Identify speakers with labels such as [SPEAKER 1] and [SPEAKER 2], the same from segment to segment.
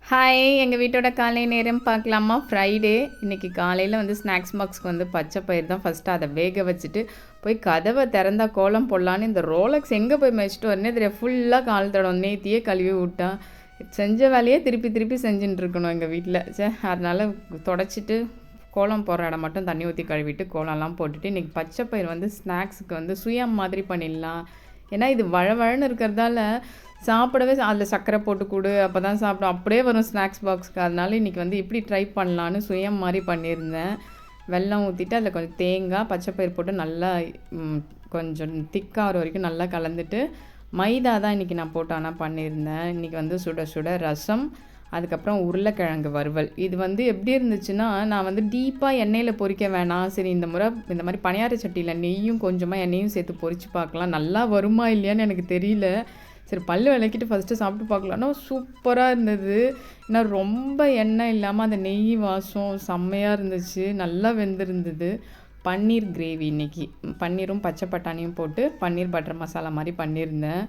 [SPEAKER 1] Hi எங்கள் வீட்டோட காலை நேரம் பார்க்கலாமா? ஃப்ரைடே இன்றைக்கி காலையில் வந்து ஸ்நாக்ஸ் பாக்ஸ்க்கு வந்து பச்சை பயிர் தான் ஃபஸ்ட்டு அதை வேக வச்சுட்டு போய் கதவை திறந்தா கோலம் போடலான்னு இந்த ரோலக்ஸ் எங்கே போய் மேய்ச்சிட்டு வரனே தெரியாது. ஃபுல்லாக கால் தடம் நேத்தியே கழுவி விட்டா. செஞ்ச வேலையே திருப்பி திருப்பி செஞ்சுட்டு இருக்கணும் எங்கள் வீட்டில். அதனால் தொடச்சிட்டு கோலம் போடுற இடம் மட்டும் தண்ணி ஊற்றி கழுவிட்டு கோலம்லாம் போட்டுட்டு இன்றைக்கி பச்சை பயிர் வந்து ஸ்நாக்ஸுக்கு வந்து சுயம் மாதிரி பண்ணிடலாம். ஏன்னா இது வழவழன்னு இருக்கிறதால சாப்பிடவே அதில் சர்க்கரை போட்டு கொடு அப்போ தான் சாப்பிடும். அப்படியே வரும் ஸ்நாக்ஸ் பாக்ஸுக்கு. அதனால இன்றைக்கி வந்து இப்படி ட்ரை பண்ணலான்னு சுயம் மாதிரி பண்ணியிருந்தேன். வெல்லம் ஊற்றிட்டு அதில் கொஞ்சம் தேங்காய் பச்சைப்பயிர் போட்டு நல்லா கொஞ்சம் திக்காகிற வரைக்கும் நல்லா கலந்துட்டு மைதா தான் இன்றைக்கி நான் போட்டு ஆனால் பண்ணியிருந்தேன். இன்றைக்கி வந்து சுட சுட ரசம், அதுக்கப்புறம் உருளைக்கிழங்கு வறுவல். இது வந்து எப்படி இருந்துச்சுன்னா, நான் வந்து டீப்பாக எண்ணெயில் பொரிக்க வேணாம், சரி இந்த முறை இந்த மாதிரி பணியார சட்டியில் நெய்யும் கொஞ்சமாக எண்ணெயும் சேர்த்து பொரித்து பார்க்கலாம், நல்லா வருமா இல்லையான்னு எனக்கு தெரியல. சரி பல் விளக்கிட்டு ஃபஸ்ட்டு சாப்பிட்டு பார்க்கலான்னா சூப்பராக இருந்தது. ஏன்னா ரொம்ப எண்ணெய் இல்லாமல் அந்த நெய் வாசம் செம்மையாக இருந்துச்சு, நல்லா வெந்திருந்தது. பன்னீர் கிரேவி இன்றைக்கி பன்னீரும் பச்சை பட்டாணியும் போட்டு பன்னீர் பட்டர் மசாலா மாதிரி பண்ணியிருந்தேன்.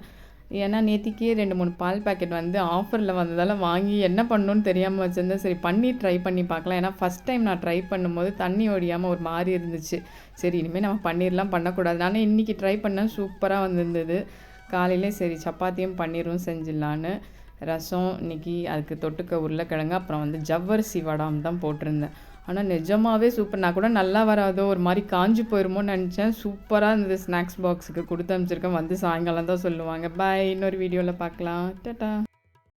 [SPEAKER 1] ஏன்னா நேத்திக்கே 2-3 பால் பேக்கெட் வந்து ஆஃபரில் வந்ததால் வாங்கி என்ன பண்ணணுன்னு தெரியாமல் வச்சுருந்தேன். சரி பன்னீர் ட்ரை பண்ணி பார்க்கலாம். ஏன்னா ஃபஸ்ட் டைம் நான் ட்ரை பண்ணும்போது தண்ணி ஒடியாமல் ஒரு மாதிரி இருந்துச்சு. சரி இனிமேல் நம்ம பன்னீர்லாம் பண்ணக்கூடாது. ஆனால் இன்றைக்கி ட்ரை பண்ணேன், சூப்பராக வந்திருந்தது. காலையிலே சரி சப்பாத்தியும் பன்னீரும் செஞ்சிடலான்னு ரசம் இன்றைக்கி, அதுக்கு தொட்டுக்க உருளைக்கிழங்கு, அப்புறம் வந்து ஜவ்வரிசி வடாம் தான் போட்டிருந்தேன். ஆனால் நிஜமாகவே சூப்பர். நான் கூட நல்லா வராதோ ஒரு மாதிரி காஞ்சி போயிருமோன்னு நினச்சேன். சூப்பராக இருந்தது. ஸ்நாக்ஸ் பாக்ஸுக்கு கொடுத்து அனுப்பிச்சிருக்கேன். வந்து சாயங்காலம் தான் சொல்லுவாங்க. பாய், இன்னொரு வீடியோவில் பார்க்கலாம். டாட்டா.